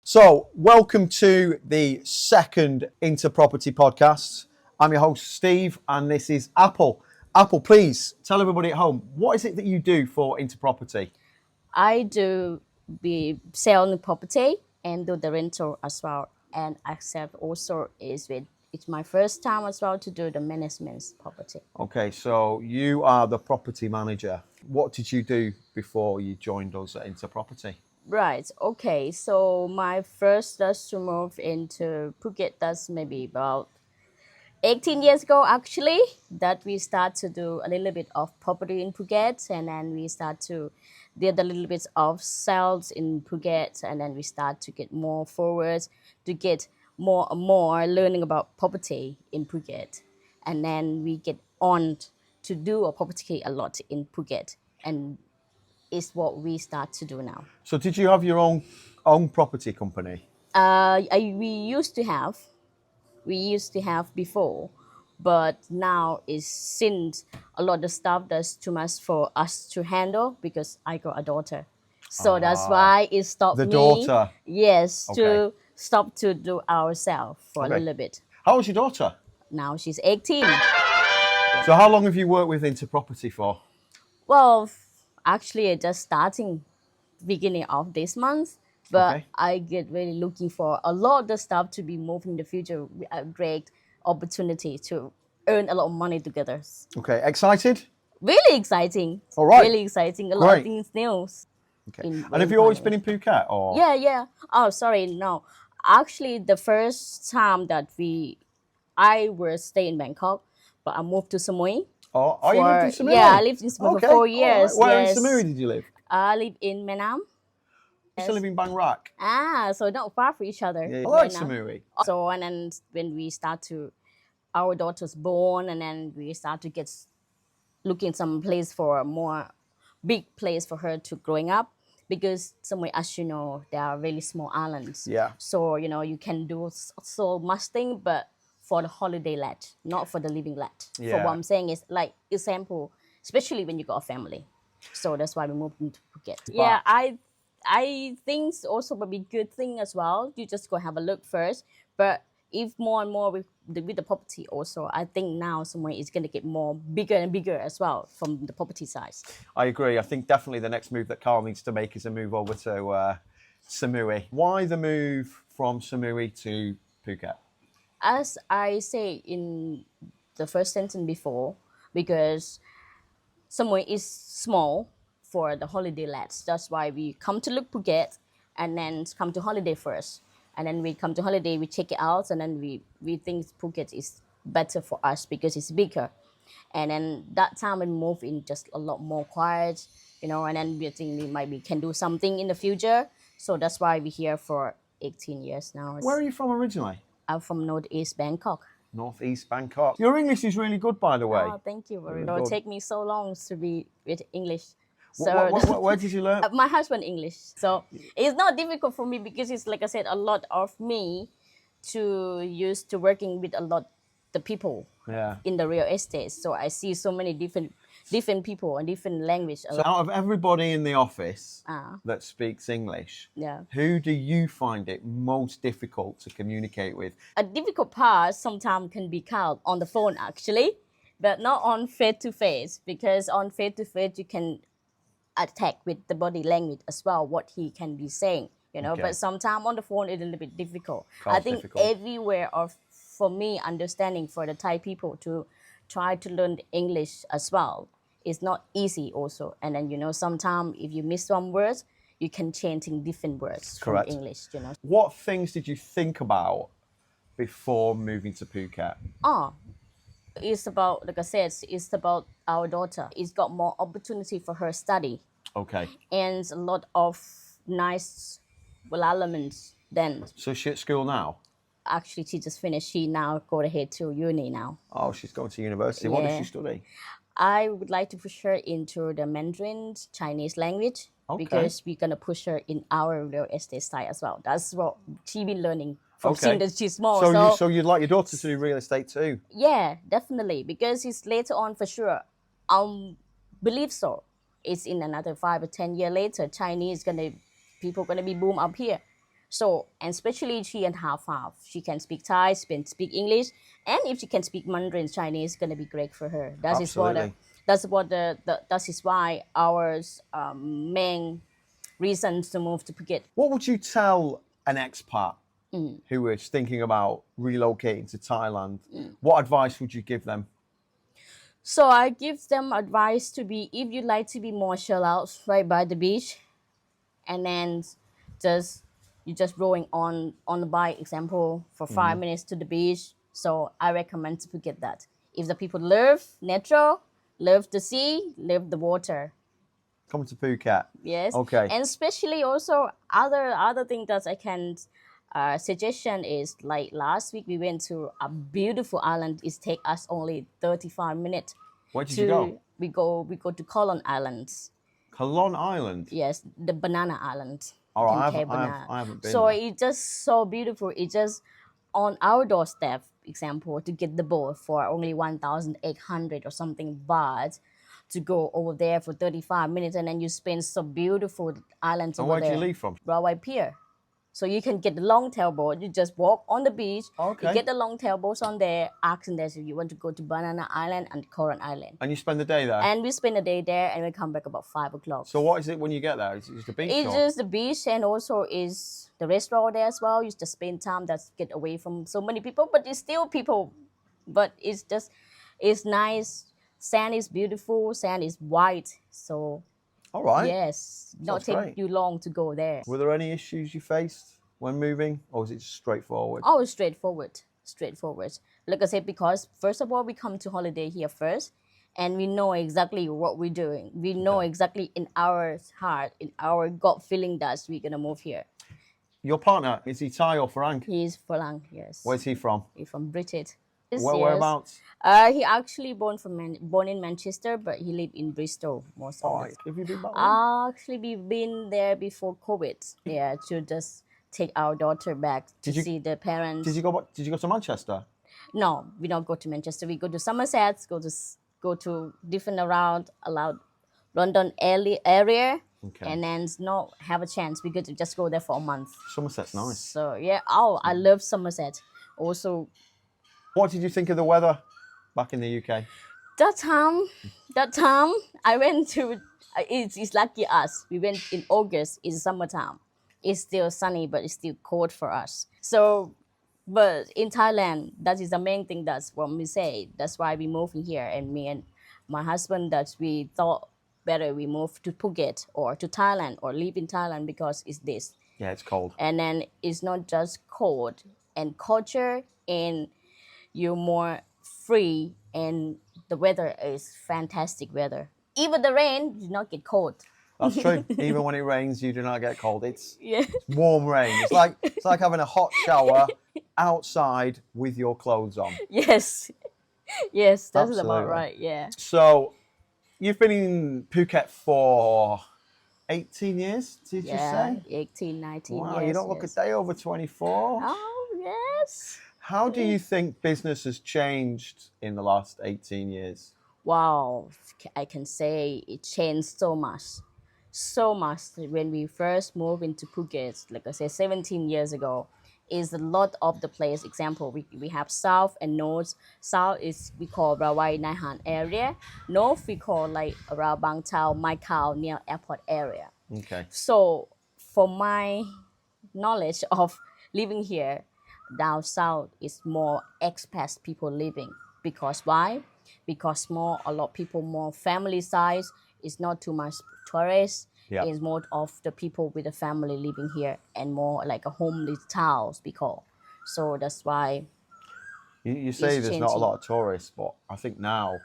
So, welcome to the second Inter Property podcast. I'm your host, Steve, and this is Apple. Apple, please tell everybody at home, what is it that you do for Inter Property? I do sell property and do the rental as well. And accept also it's my first time as well to do the management property. Okay, so you are the property manager. What did you do before you joined us at Inter Property? Right. Okay. So my first was to move into Phuket. That's maybe about 18 years ago, actually, that we start to do a little bit of property in Phuket, and then we start to did a little bit of sales in Phuket, and then we start to get more forward, to get more and more learning about property in Phuket, and then we get on to do a property a lot in Phuket, and is what we start to do now. So did you have your own property company? We used to have before, but now is since a lot of stuff that's too much for us to handle because I got a daughter, so that's why it stopped The me. daughter? Yes, Okay. to stop to do ourselves for Okay. a little bit. How old's your daughter? Now she's 18. So how long have you worked with Inter Property for? Well, actually, just starting beginning of this month, but Okay. I get really looking for a lot of the stuff to be moved in the future. A great opportunity to earn a lot of money together. Okay, excited? Really exciting. All right. Really exciting. A lot Great. of things new. Okay. And have you always been in Phuket or? Yeah. Oh, sorry, no. Actually, the first time that I was stay in Bangkok, but I moved to Samui. Oh, you lived in Samui? Yeah, I lived in Samui Okay. for 4 All right. years. Where yes. in Samui did you live? I live in Menam. You still live in Bang Rak? So not far from each other. Yeah. I like Menam. Samui. So, and then when we start to, our daughter's born, and then we start to get looking some place for a more big place for her to growing up, because somewhere, as you know, there are really small islands. Yeah. So you can do so much thing, but for the holiday let, not for the living let. Yeah. For what I'm saying is like example, especially when you got a family. So that's why we moved into Phuket. Yeah, I think it's also a big good thing as well. You just go have a look first, but if more and more with the property also, I think now somewhere is going to get more bigger and bigger as well from the property size. I agree. I think definitely the next move that Carl needs to make is a move over to Samui. Why the move from Samui to Phuket? As I say in the first sentence before, because somewhere is small for the holiday lets. That's why we come to look Phuket and then come to holiday first. And then we come to holiday, we check it out, and then we think Phuket is better for us because it's bigger. And then that time we move in just a lot more quiet, and then we think we can do something in the future. So that's why we're here for 18 years now. Where are you from originally? I'm from Northeast Bangkok. Northeast Bangkok. Your English is really good, by the way. Oh, thank you. Really It good. take me so long to be with English. So Where did you learn? my husband English, so it's not difficult for me because it's like I said, a lot of me to used to working with a lot the people Yeah. in the real estate. So I see so many different people and different language. So out of everybody in the office Ah. that speaks English, Yeah. who do you find it most difficult to communicate with? A difficult part sometimes can be called on the phone actually, but not on face to face, because on face to face you can attack with the body language as well, what he can be saying, Okay. But sometimes on the phone it's a little bit difficult. Carl's I think difficult. everywhere for me understanding for the Thai people to try to learn English as well is not easy also. And then sometimes if you miss some words, you can change in different words Correct. from English. What things did you think about before moving to Phuket? It's about, like I said, it's about our daughter. It's got more opportunity for her study Okay. and a lot of nice elements. Then So she's at school now? actually she just finished. She now go ahead to uni now. Oh, she's going to university. What does Yeah. she study? I would like to push her into the Mandarin Chinese language Okay. because we're gonna push her in our real estate side as well. That's what she been learning from Okay. since she's small. So you'd like your daughter to do real estate too? Yeah, definitely, because it's later on for sure. believe so. It's in another 5 or 10 years later, people gonna be boom up here. So, and especially she and half. She can speak Thai, speak English, and if she can speak Mandarin, Chinese, gonna be great for her. Absolutely. That is why our main reason to move to Phuket. What would you tell an expat who is thinking about relocating to Thailand? What advice would you give them? So I give them advice to be, if you like to be more chill out right by the beach, and then you just rowing on the bike, example, for 5 minutes to the beach. So I recommend to Phuket that. If the people love natural, love the sea, love the water. Come to Phuket. Yes. Okay. And especially also other thing that I can suggestion is, like last week we went to a beautiful island. It take us only 35 minutes. Where did you go? We go to Colon Islands. Colon Island. Yes, the banana island. All right, in Cape Banana. I haven't been So there. it's just so beautiful. It's just on our doorstep, example, to get the boat for only 1,800 or something, but to go over there for 35 minutes and then you spend so beautiful islands And over where there. did you leave from? Broadway Pier. So you can get the long tail boat. You just walk on the beach. Okay. You get the long tail boats on there. Asking there, so you want to go to Banana Island and Coral Island. And you spend the day there? And we spend a day there and we come back about 5 o'clock. So what is it when you get there? Is it just a beach? It's or? just the beach and also is the restaurant there as well. You just spend time that's get away from so many people, but it's still people. But it's nice. Sand is beautiful. Sand is white. So All right. yes, not Sounds take great. you long to go there. Were there any issues you faced when moving, or was it just straightforward? Oh, straightforward. Like I said, because first of all, we come to holiday here first, and we know exactly what we're doing. We know exactly in our heart, in our gut feeling that we're gonna move here. Your partner, is he Thai or Farang? He's Falang, yes. Where's he from? He's from British. Yes, Whereabouts? He actually born in Manchester, but he lived in Bristol most of All the right. Have you been back there? Actually, we've been there before COVID. Yeah, to just take our daughter back to see the parents. Did you go back? Did you go to Manchester? No, we don't go to Manchester. We go to Somerset. Go to different around London area, Okay. and then not have a chance. We could just go there for a month. Somerset's nice. So yeah, I love Somerset. Also, What did you think of the weather back in the UK? that time I went to. It's lucky us. We went in August. It's summertime. It's still sunny, but it's still cold for us. So, but in Thailand, that is the main thing. That's what we say. That's why we moved in here, and me and my husband, that we thought better we move to Phuket or to Thailand or live in Thailand because it's this. Yeah, it's cold. And then it's not just cold and culture, and you're more free, and the weather is fantastic weather. Even the rain, you do not get cold. That's true. Even when it rains, you do not get cold. It's Yeah. warm rain. It's like having a hot shower outside with your clothes on. Yes. Yes, that's about Absolutely. right. Yeah. So, you've been in Phuket for 18 years, did you say? 18, 19 Wow, years. you don't look yes. a day over 24. Oh, yes. How do you think business has changed in the last 18 years? Wow, I can say it changed so much. So much. When we first moved into Phuket, like I said, 17 years ago, is a lot of the place. Example, we have south and north. South is we call Rawai Naihan area. North we call like around Bang Tao, Mai Khao, near airport area. Okay. So for my knowledge of living here, down south is more expat people living. Because why? Because a lot of people more family size. It's not too much tourists. Yeah. It's more of the people with a family living here and more like a homely towns we call. So that's why. You say It's there's not a changing. lot of tourists, but I think now,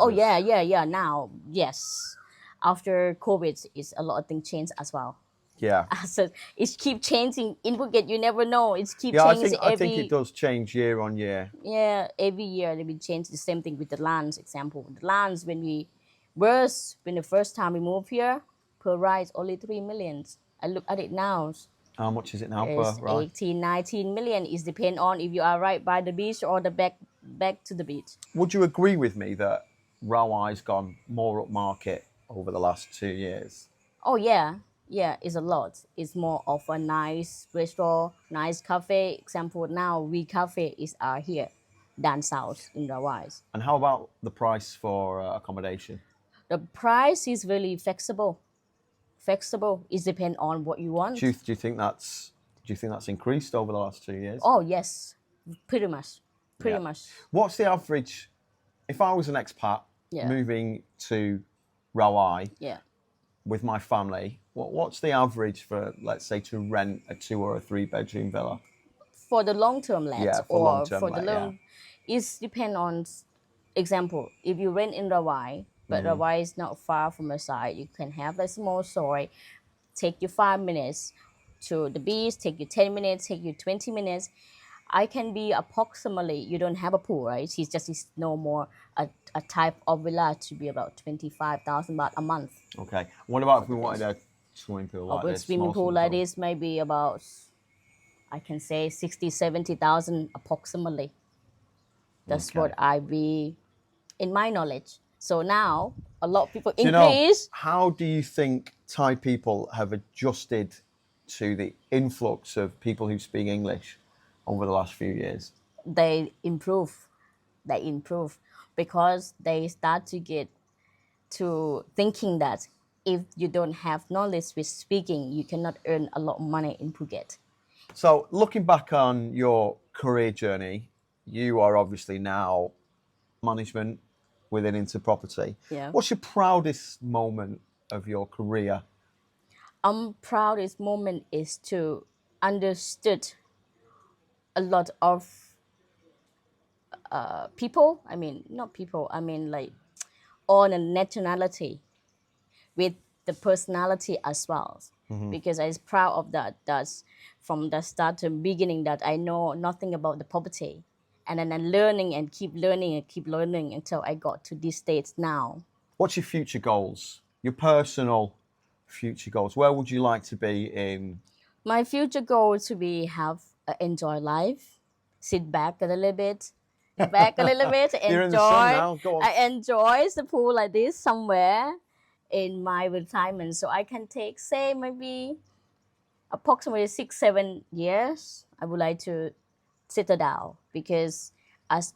Oh there's- yeah. Now yes, after COVID, is a lot of things change as well. Yeah. So it keep changing in Phuket. You never know. It's keep Yeah, changing I think it does change year on year. Yeah, every year they will change. The same thing with the lands. Example, the lands when the first time we moved here, per ride only 3 million. I look at it now. How much is it now It's per ride? 18, 19 million. It depends on if you are right by the beach or the back to the beach. Would you agree with me that Rawai's gone more upmarket over the last 2 years? Oh yeah, yeah, it's a lot. It's more of a nice restaurant, nice cafe. Example now, we cafe is here, down south in Rawais. And how about the price for accommodation? The price is really flexible. Flexible. It depends on what you want. Do you think that's increased over the last 2 years? Oh yes, pretty much, pretty Yeah. much. What's the average? If I was an expat Yeah. moving to Rawai Yeah. with my family, what's the average for, let's say, to rent a 2 or a 3 bedroom villa? For the long term let Yeah, for or long-term for the let, long, it's depend on. Example, if you rent in Rawai, but Rawai is not far from the side, you can have a small story. Take you 5 minutes to the beach. Take you 10 minutes. Take you 20 minutes. I can be approximately. You don't have a pool, right? It's no more a type of villa to be about 25,000 baht a month. Okay. What about if we wanted a swimming pool like A this? swimming small pool like this, maybe about, I can say 60, 70,000 approximately. That's Okay. what I be in my knowledge. So now a lot of people Do you know, increase. how do you think Thai people have adjusted to the influx of people who speak English over the last few years? They improve. They improve because they start to get to thinking that if you don't have knowledge with speaking, you cannot earn a lot of money in Phuket. So, looking back on your career journey, you are obviously now management within Inter Property. Yeah. What's your proudest moment of your career? Proudest moment is to understood a lot of people. I mean, not people. I mean, like on a nationality with the personality as well. Because I was proud of that. That's from the start to beginning that I know nothing about the property. And then I'm learning and keep learning until I got to this stage now. What's your future goals? Your personal future goals? Where would you like to be in? My future goal is to be enjoy life, sit back a little bit, You're in the sun now. Go on. I enjoy the pool like this somewhere in my retirement, so I can take say maybe approximately 6, 7 years. I would like to settle down because as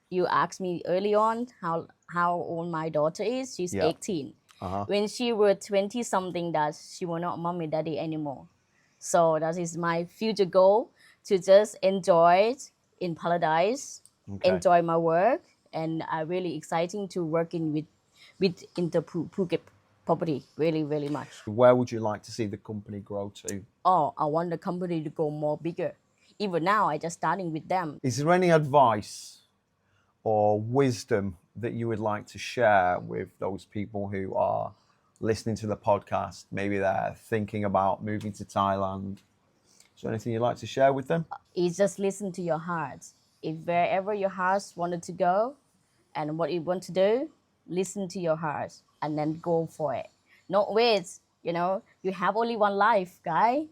you asked me early on how old my daughter is, she's Yeah. 18. When she was 20 something, that she was not mommy daddy anymore. So that is my future goal, to just enjoy it in paradise, Okay. enjoy my work, and really exciting to working with Inter Phuket Property really, really much. Where would you like to see the company grow to? Oh, I want the company to go more bigger. Even now, I just starting with them. Is there any advice or wisdom that you would like to share with those people who are listening to the podcast? Maybe they're thinking about moving to Thailand. Is there anything you'd like to share with them? It's just listen to your heart. If wherever your heart wanted to go and what you want to do, listen to your heart and then go for it. Not wait, you have only one life, guy.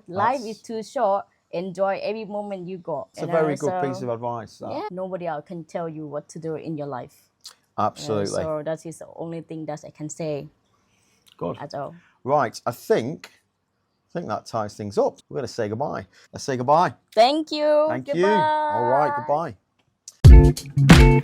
Life is too short. Enjoy every moment you got. It's a very good piece of advice. That. Yeah, nobody else can tell you what to do in your life. Absolutely. So that is the only thing that I can say. Good. At all. Right. I think that ties things up. We're going to say goodbye. Let's say goodbye. Thank you. Thank Goodbye. you. All right. Goodbye.